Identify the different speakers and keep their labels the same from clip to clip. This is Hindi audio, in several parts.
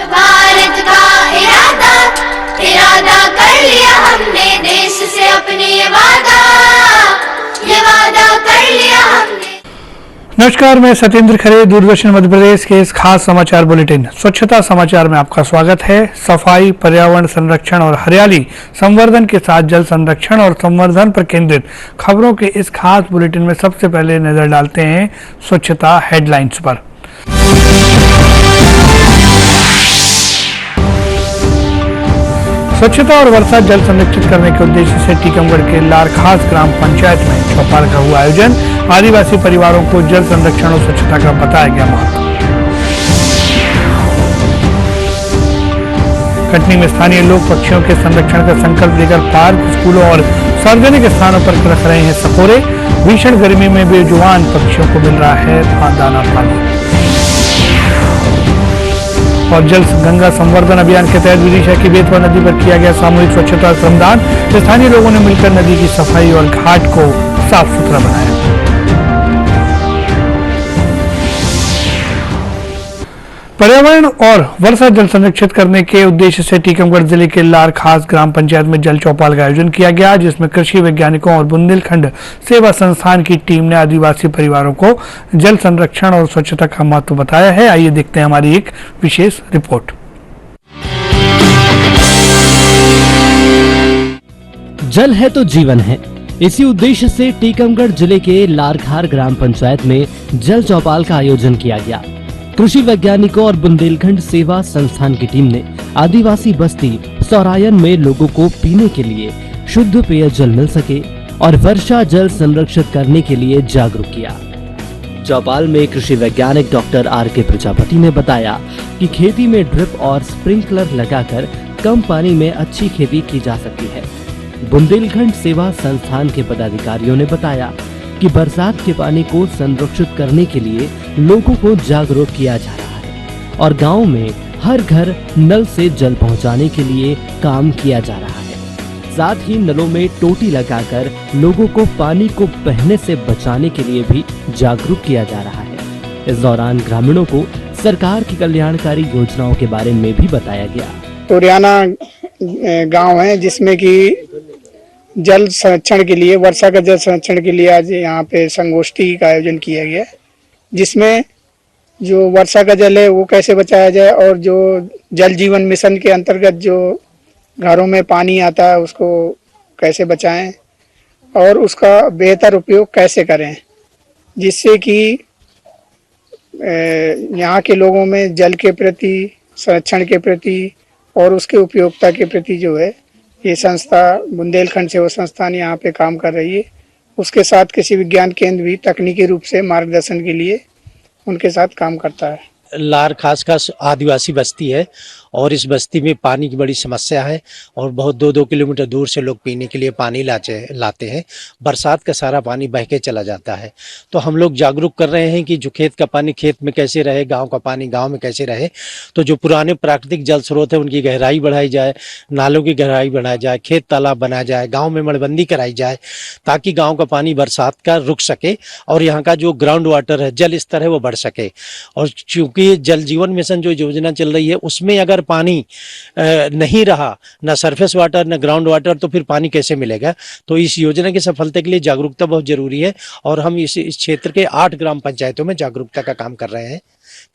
Speaker 1: भारत का इरादा इरादा कर लिया हमने, देश से अपने ये वादा कर लिया हमने।
Speaker 2: नमस्कार, मैं सत्येंद्र खरे, दूरदर्शन मध्य प्रदेश के इस खास समाचार बुलेटिन स्वच्छता समाचार में आपका स्वागत है। सफाई, पर्यावरण संरक्षण और हरियाली संवर्धन के साथ जल संरक्षण और संवर्धन पर केंद्रित खबरों के इस खास बुलेटिन में सबसे पहले नजर डालते हैं स्वच्छता हेडलाइंस पर। स्वच्छता और वर्षा जल संरक्षित करने के उद्देश्य से टीकमगढ़ के लारखास ग्राम पंचायत में चौपाल का हुआ आयोजन। आदिवासी परिवारों को जल संरक्षण और स्वच्छता का बताया गया महत्व। कटनी में स्थानीय लोग पक्षियों के संरक्षण का संकल्प लेकर पार्क, स्कूलों और सार्वजनिक स्थानों पर रख रहे हैं सपोरे। भीषण गर्मी में बेजुबान पक्षियों को मिल रहा है दाना पानी। और जल गंगा संवर्धन अभियान के तहत विदिशा की बेतवा नदी पर किया गया सामूहिक स्वच्छता श्रमदान। स्थानीय लोगों ने मिलकर नदी की सफाई और घाट को साफ सुथरा बनाया। पर्यावरण और वर्षा जल संरक्षित करने के उद्देश्य से टीकमगढ़ जिले के लारखास ग्राम पंचायत में जल चौपाल का आयोजन किया गया, जिसमें कृषि वैज्ञानिकों और बुंदेलखंड सेवा संस्थान की टीम ने आदिवासी परिवारों को जल संरक्षण और स्वच्छता का महत्व बताया है। आइए देखते हैं हमारी एक विशेष रिपोर्ट।
Speaker 3: जल है तो जीवन है, इसी उद्देश्य से टीकमगढ़ जिले के लारखार ग्राम पंचायत में जल चौपाल का आयोजन किया गया। कृषि वैज्ञानिकों और बुंदेलखंड सेवा संस्थान की टीम ने आदिवासी बस्ती सौरायन में लोगों को पीने के लिए शुद्ध पेयजल मिल सके और वर्षा जल संरक्षित करने के लिए जागरूक किया। चौपाल में कृषि वैज्ञानिक डॉक्टर आर.के. प्रजापति ने बताया कि खेती में ड्रिप और स्प्रिंकलर लगाकर कम पानी में अच्छी खेती की जा सकती है। बुंदेलखंड सेवा संस्थान के पदाधिकारियों ने बताया कि बरसात के पानी को संरक्षित करने के लिए लोगों को जागरूक किया जा रहा है और गांव में हर घर नल से जल पहुंचाने के लिए काम किया जा रहा है। साथ ही नलों में टोटी लगाकर लोगों को पानी को बहने से बचाने के लिए भी जागरूक किया जा रहा है। इस दौरान ग्रामीणों को सरकार की कल्याणकारी योजनाओं के बारे में भी बताया गया।
Speaker 4: टोरियाना गाँव है जिसमें की जल संरक्षण के लिए, वर्षा का जल संरक्षण के लिए आज यहाँ पे संगोष्ठी का आयोजन किया गया, जिसमें जो वर्षा का जल है वो कैसे बचाया जाए और जो जल जीवन मिशन के अंतर्गत जो घरों में पानी आता है उसको कैसे बचाएं और उसका बेहतर उपयोग कैसे करें, जिससे कि यहाँ के लोगों में जल के प्रति, संरक्षण के प्रति और उसके उपयोगिता के प्रति जो है ये संस्था बुंदेलखंड सेवा संस्थान यहाँ पे काम कर रही है। उसके साथ कृषि विज्ञान केंद्र भी तकनीकी रूप से मार्गदर्शन के लिए उनके साथ काम करता है।
Speaker 5: लारखास का आदिवासी बस्ती है और इस बस्ती में पानी की बड़ी समस्या है और बहुत 2-2 किलोमीटर दूर से लोग पीने के लिए पानी लाते हैं। बरसात का सारा पानी बह के चला जाता है, तो हम लोग जागरूक कर रहे हैं कि जो खेत का पानी खेत में कैसे रहे, गांव का पानी गांव में कैसे रहे। तो जो पुराने प्राकृतिक जल स्रोत है उनकी गहराई बढ़ाई जाए, नालों की गहराई बढ़ाई जाए, खेत तालाब बनाया जाए, गाँव में मड़बंदी कराई जाए ताकि गाँव का पानी बरसात का रुक सके और यहाँ का जो ग्राउंड वाटर है, जल स्तर है वो बढ़ सके। और चूंकि जल जीवन मिशन जो योजना चल रही है उसमें अगर पानी नहीं रहा, न सरफेस वाटर न ग्राउंड वाटर, तो फिर पानी कैसे मिलेगा। तो इस योजना की सफलता के लिए जागरूकता बहुत जरूरी है और हम इस क्षेत्र के 8 ग्राम पंचायतों में जागरूकता का काम कर रहे हैं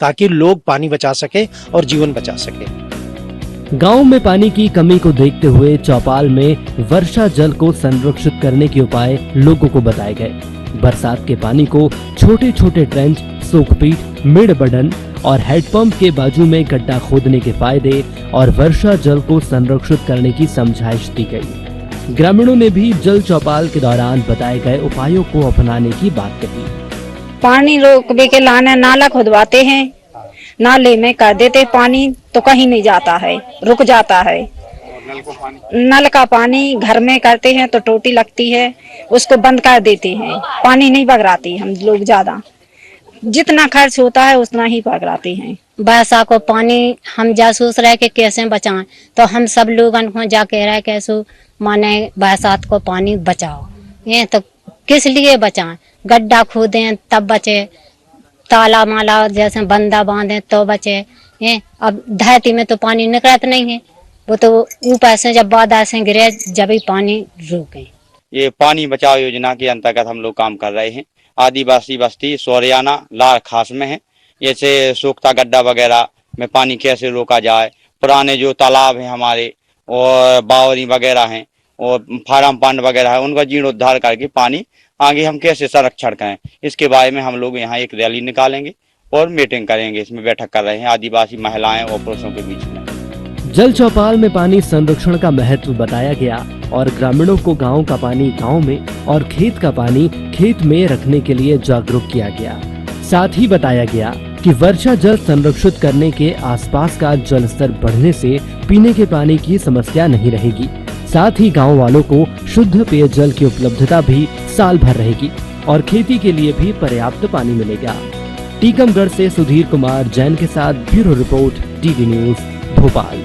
Speaker 5: ताकि लोग पानी बचा सके और जीवन बचा सके।
Speaker 3: गांव में पानी की कमी को देखते हुए चौपाल में वर्षा जल को संरक्षित करने के उपाय लोगों को बताए गए। बरसात के पानी को छोटे छोटे ट्रेंच, सोकपीट, मिड बडन और हैंडपंप के बाजू में गड्ढा खोदने के फायदे और वर्षा जल को संरक्षित करने की समझाइश दी गई। ग्रामीणों ने भी जल चौपाल के दौरान बताए गए उपायों को अपनाने की बात कही।
Speaker 6: पानी रोकने के लाने नाला खुदवाते हैं, नाले में कर देते पानी तो कहीं नहीं जाता है, रुक जाता है। नल का पानी घर में करते हैं तो टोटी लगती है, उसको बंद कर देते हैं, पानी नहीं बगराती हम लोग, ज्यादा जितना खर्च होता है उतना ही पकड़ाते हैं।
Speaker 7: वर्षा को पानी हम जासूस रह के कैसे बचाएं, तो हम सब लोगन को जाके रह कैसे माने बरसात को पानी बचाओ। ये तो किस लिए बचाएं, गड्ढा खोदें तब बचे, ताला माला जैसे बंदा बांधे तो बचे, हैं। अब धरती में तो पानी निकलता नहीं है, वो तो ऊपर से जब बादल से गिरे जब ही पानी रुके।
Speaker 8: ये पानी बचाओ योजना के अंतर्गत हम लोग काम कर रहे हैं। आदिवासी बस्ती सोरियाना लार खास में है। जैसे सूखता गड्ढा वगैरह में पानी कैसे रोका जाए, पुराने जो तालाब हैं हमारे और बावरी वगैरह हैं और फार्म पांड वगैरह है, उनका जीर्णोद्धार करके पानी आगे हम कैसे संरक्षण करें, इसके बारे में हम लोग यहाँ एक रैली निकालेंगे और मीटिंग करेंगे। इसमें बैठक कर रहे हैं आदिवासी महिलाएं और पुरुषों के बीच में।
Speaker 3: जल चौपाल में पानी संरक्षण का महत्व बताया गया और ग्रामीणों को गांव का पानी गांव में और खेत का पानी खेत में रखने के लिए जागरूक किया गया। साथ ही बताया गया कि वर्षा जल संरक्षित करने के आसपास का जल स्तर बढ़ने से पीने के पानी की समस्या नहीं रहेगी। साथ ही गांव वालों को शुद्ध पेयजल की उपलब्धता भी साल भर रहेगी और खेती के लिए भी पर्याप्त पानी मिलेगा। टीकमगढ़ से सुधीर कुमार जैन के साथ bureau report, TV news, Bhopal.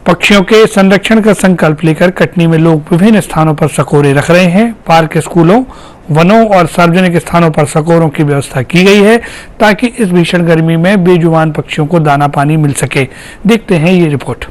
Speaker 2: पक्षियों के संरक्षण का संकल्प लेकर कटनी में लोग विभिन्न स्थानों पर सकोरे रख रहे हैं। पार्क, स्कूलों, वनों और सार्वजनिक स्थानों पर सकोरों की व्यवस्था की गई है ताकि इस भीषण गर्मी में बेजुबान पक्षियों को दाना पानी मिल सके। देखते हैं ये रिपोर्ट।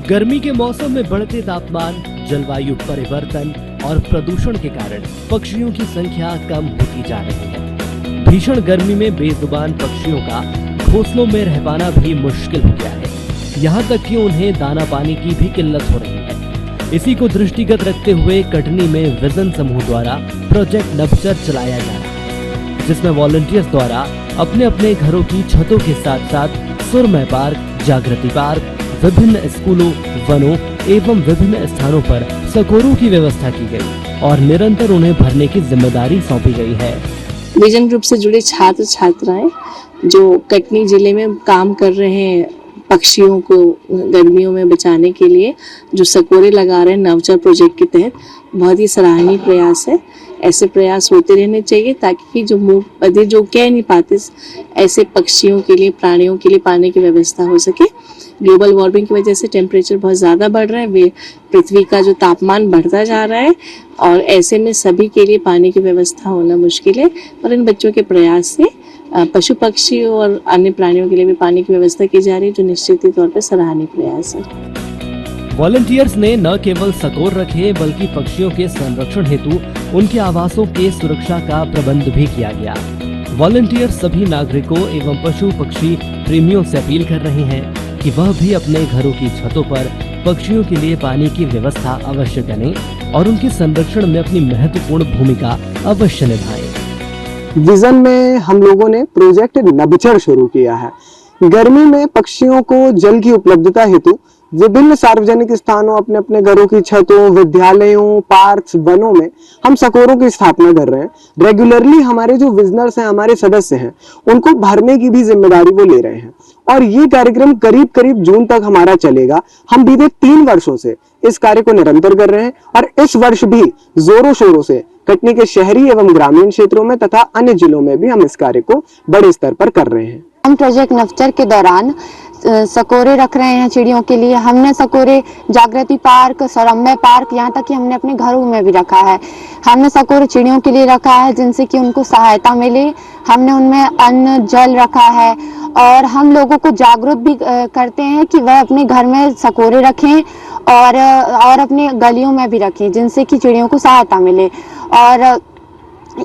Speaker 3: गर्मी के मौसम में बढ़ते तापमान, जलवायु परिवर्तन और प्रदूषण के कारण पक्षियों की संख्या कम होती जा रही है। भीषण गर्मी में बेजुबान पक्षियों का घोंसलों में रह पाना भी मुश्किल हो गया है। यहाँ तक कि उन्हें दाना पानी की भी किल्लत हो रही है। इसी को दृष्टिगत रखते हुए कटनी में विजन समूह द्वारा प्रोजेक्ट नवचर चलाया जा रहा है, जिसमें वॉलंटियर्स द्वारा अपने अपने घरों की छतों के साथ साथ सुरमय पार्क, जागृति पार्क, विभिन्न स्कूलों, वनों एवं विभिन्न स्थानों पर सकोरों की व्यवस्था की गई और निरंतर उन्हें भरने की जिम्मेदारी सौंपी गई है।
Speaker 9: विजन ग्रुप से जुड़े छात्र छात्राएं जो कटनी जिले में काम कर रहे हैं, पक्षियों को गर्मियों में बचाने के लिए जो सकोरे लगा रहे हैं नवचर प्रोजेक्ट के तहत, बहुत ही सराहनीय प्रयास है। ऐसे प्रयास होते रहने चाहिए ताकि जो मुंह बधिर जो कह नहीं पाते ऐसे पक्षियों के लिए, प्राणियों के लिए पानी की व्यवस्था हो सके। ग्लोबल वार्मिंग की वजह से टेम्परेचर बहुत ज़्यादा बढ़ रहा है, पृथ्वी का जो तापमान बढ़ता जा रहा है और ऐसे में सभी के लिए पानी की व्यवस्था होना मुश्किल है। और इन बच्चों के प्रयास से पशु पक्षी और अन्य प्राणियों के लिए भी पानी की व्यवस्था की जा रही है, जो निश्चित ही तौर पर सराहनीय प्रयास है।
Speaker 3: वॉलंटियर्स ने न केवल सकोर रखे बल्कि पक्षियों के संरक्षण हेतु उनके आवासों के सुरक्षा का प्रबंध भी किया गया। वॉलंटियर सभी नागरिकों एवं पशु पक्षी प्रेमियों से अपील कर रहे हैं कि वह भी अपने घरों की छतों पर पक्षियों के लिए पानी की व्यवस्था अवश्य करें और उनके संरक्षण में अपनी महत्वपूर्ण भूमिका अवश्य निभाएं।
Speaker 10: विजन में हम लोगों ने प्रोजेक्ट नवचर शुरू किया है। गर्मी में पक्षियों को जल की उपलब्धता हेतु विभिन्न सार्वजनिक स्थानों, अपने अपने घरों की छतों, विद्यालयों, पार्क्स, वनों में हम सकोरों की स्थापना कर रहे हैं। रेगुलरली हमारे जो विजनर्स हैं, हमारे सदस्य हैं, उनको भरने की भी जिम्मेदारी वो ले रहे हैं और ये कार्यक्रम करीब करीब जून तक हमारा चलेगा। हम बीते 3 वर्षों से इस कार्य को निरंतर कर रहे हैं और इस वर्ष भी जोरों शोरों से कटनी के शहरी एवं ग्रामीण क्षेत्रों में तथा अन्य जिलों में भी हम इस कार्य को बड़े स्तर पर कर रहे हैं।
Speaker 11: हम प्रोजेक्ट नवचर के दौरान सकोरे रख रहे हैं चिड़ियों के लिए। हमने सकोरे जागृति पार्क, सुरम्य पार्क, यहाँ तक कि हमने अपने घरों में भी रखा है। हमने सकोरे चिड़ियों के लिए रखा है जिनसे कि उनको सहायता मिले। हमने उनमें अन्न जल रखा है और हम लोगों को जागरूक भी करते हैं कि वह अपने घर में सकोरे रखें और अपने गलियों में भी रखें जिनसे कि चिड़ियों को सहायता मिले। और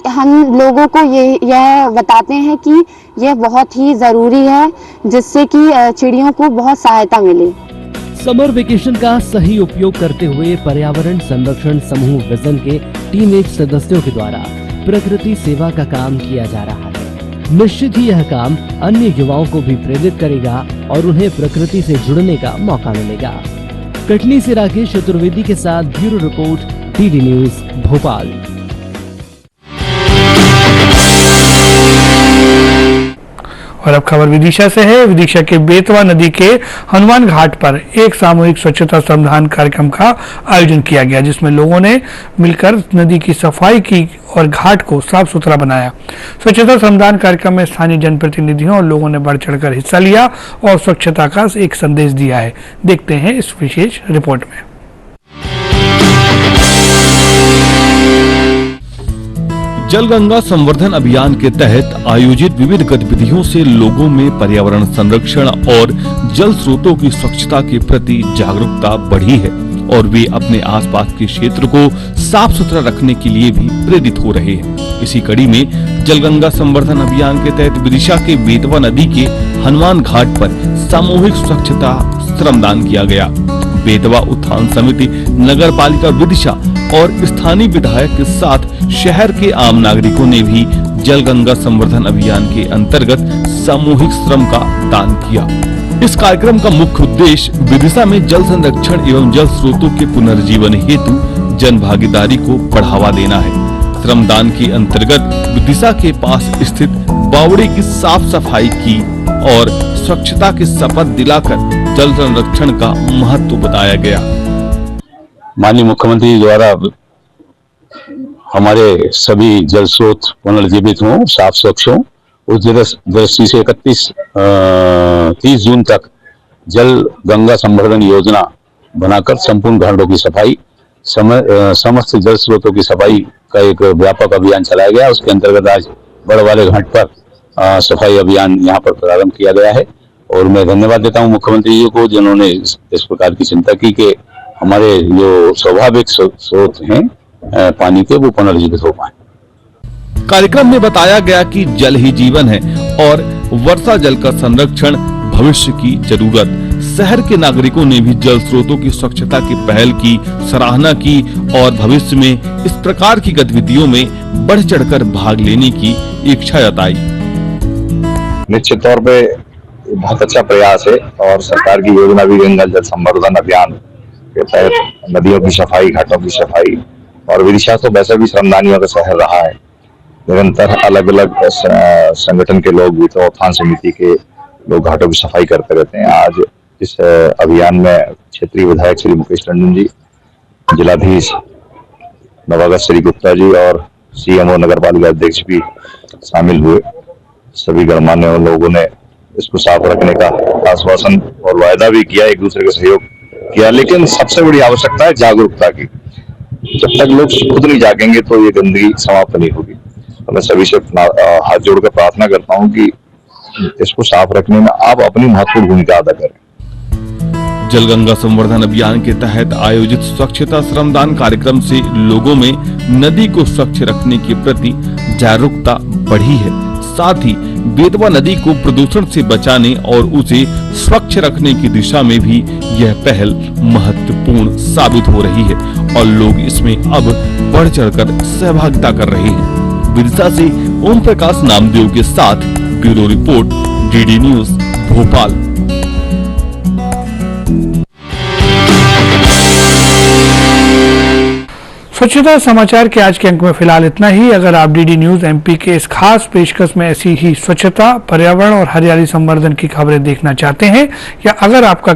Speaker 11: हम लोगों को यह बताते हैं कि यह बहुत ही ज़रूरी है जिससे कि चिड़ियों को बहुत सहायता मिले।
Speaker 3: समर वेकेशन का सही उपयोग करते हुए पर्यावरण संरक्षण समूह विजन के टीनेज सदस्यों के द्वारा प्रकृति सेवा का काम किया जा रहा है। निश्चित ही यह काम अन्य युवाओं को भी प्रेरित करेगा और उन्हें प्रकृति से जुड़ने का मौका मिलेगा। कटनी से राकेश चतुर्वेदी के साथ bureau report, TV news, Bhopal.
Speaker 2: और अब खबर विदिशा से है। विदिशा के बेतवा नदी के हनुमान घाट पर एक सामूहिक स्वच्छता श्रमदान कार्यक्रम का आयोजन किया गया, जिसमें लोगों ने मिलकर नदी की सफाई की और घाट को साफ सुथरा बनाया। स्वच्छता श्रमदान कार्यक्रम में स्थानीय जनप्रतिनिधियों और लोगों ने बढ़ चढ़कर हिस्सा लिया और स्वच्छता का एक संदेश दिया है। देखते हैं इस विशेष रिपोर्ट में।
Speaker 12: जल गंगा संवर्धन अभियान के तहत आयोजित विविध गतिविधियों से लोगों में पर्यावरण संरक्षण और जल स्रोतों की स्वच्छता के प्रति जागरूकता बढ़ी है और वे अपने आसपास के क्षेत्र को साफ सुथरा रखने के लिए भी प्रेरित हो रहे हैं। इसी कड़ी में जल गंगा संवर्धन अभियान के तहत विदिशा के बेतवा नदी के हनुमान घाट पर सामूहिक स्वच्छता श्रमदान किया गया। बेतवा उत्थान समिति, नगर पालिका विदिशा और स्थानीय विधायक के साथ शहर के आम नागरिकों ने भी जल गंगा संवर्धन अभियान के अंतर्गत सामूहिक श्रम का दान किया। इस कार्यक्रम का मुख्य उद्देश्य विदिशा में जल संरक्षण एवं जल स्रोतों के पुनर्जीवन हेतु जन भागीदारी को बढ़ावा देना है। श्रमदान के अंतर्गत विदिशा के पास स्थित बावड़ी की साफ सफाई की और स्वच्छता की शपथ दिलाकर जल संरक्षण का महत्व बताया गया।
Speaker 13: माननीय मुख्यमंत्री द्वारा हमारे सभी जल स्रोत पुनर्जीवित हों, साफ स्वच्छ हों, उस दृष्टि से 30 जून तक जल गंगा संवर्धन योजना बनाकर संपूर्ण घाटों की सफाई, समस्त जल स्रोतों की सफाई का एक व्यापक अभियान चलाया गया। उसके अंतर्गत आज बड़वाले घाट पर सफाई अभियान यहाँ पर प्रारंभ किया गया है और मैं धन्यवाद देता हूँ मुख्यमंत्री जी को, जिन्होंने इस प्रकार की चिंता की कि हमारे जो स्वाभाविक स्रोत हैं पानी के, वो पुनर्जीवित हो पाए।
Speaker 12: कार्यक्रम में बताया गया कि जल ही जीवन है और वर्षा जल का संरक्षण भविष्य की जरूरत। शहर के नागरिकों ने भी जल स्रोतों की स्वच्छता की पहल की सराहना की और भविष्य में इस प्रकार की गतिविधियों में बढ़ चढ़कर भाग लेने की इच्छा जताई।
Speaker 14: निश्चित तौर पे बहुत अच्छा प्रयास है और सरकार की योजना भी गंगा जल संवर्धन अभियान के तहत नदियों की सफाई, घाटों की सफाई, और विदिशा तो वैसे भी श्रमदानियों का शहर रहा है। निरंतर अलग अलग संगठन के लोग, भी तो उत्थान समिति के लोग घाटों की सफाई करते रहते हैं। आज इस अभियान में क्षेत्रीय विधायक श्री मुकेश टंडन जी, जिलाधीश नवागत श्री गुप्ता जी और सीएमओ नगर पालिका अध्यक्ष भी शामिल हुए। सभी गणमान्य लोगों ने इसको साफ रखने का आश्वासन और वायदा भी किया, एक दूसरे का सहयोग किया। लेकिन सबसे बड़ी आवश्यकता है जागरूकता की। जब तक लोग खुद नहीं जागेंगे तो ये गंदगी समाप्त नहीं होगी। तो मैं सभी से हाथ जोड़कर प्रार्थना करता हूँ कि इसको साफ रखने में आप अपनी महत्वपूर्ण भूमिका अदा करें।
Speaker 12: जल गंगा संवर्धन अभियान के तहत आयोजित स्वच्छता श्रमदान कार्यक्रम से लोगों में नदी को स्वच्छ रखने के प्रति जागरूकता बढ़ी है। साथ ही बेतवा नदी को प्रदूषण से बचाने और उसे स्वच्छ रखने की दिशा में भी यह पहल महत्वपूर्ण साबित हो रही है और लोग इसमें अब बढ़ चढ़कर सहभागिता कर रहे हैं। विदिशा से ओम प्रकाश नामदेव के साथ bureau report, DD news, Bhopal.
Speaker 2: स्वच्छता समाचार के आज के अंक में फिलहाल इतना ही। अगर आप डीडी न्यूज एमपी के इस खास पेशकश में ऐसी ही स्वच्छता, पर्यावरण और हरियाली संवर्धन की खबरें देखना चाहते हैं या अगर आपका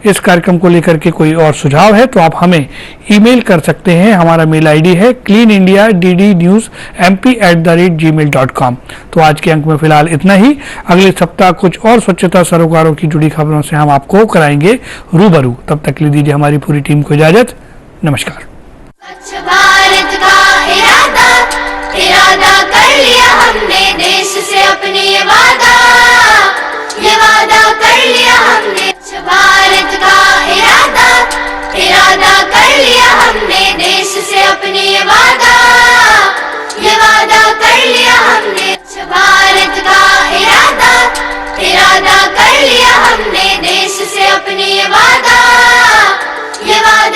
Speaker 2: इस कार्यक्रम को लेकर के कोई और सुझाव है तो आप हमें ईमेल कर सकते हैं। हमारा मेल आईडी है cleanindiaddnewsmp@gmail.com। तो आज के अंक में फिलहाल इतना ही। अगले सप्ताह कुछ और स्वच्छता सरोकारों की जुड़ी खबरों से हम आपको कराएंगे रूबरू। तब तक ले दीजिए हमारी पूरी टीम को इजाजत। नमस्कार।
Speaker 1: स्वच्छ भारत का इरादा कर लिया हमने, देश से अपने वादा।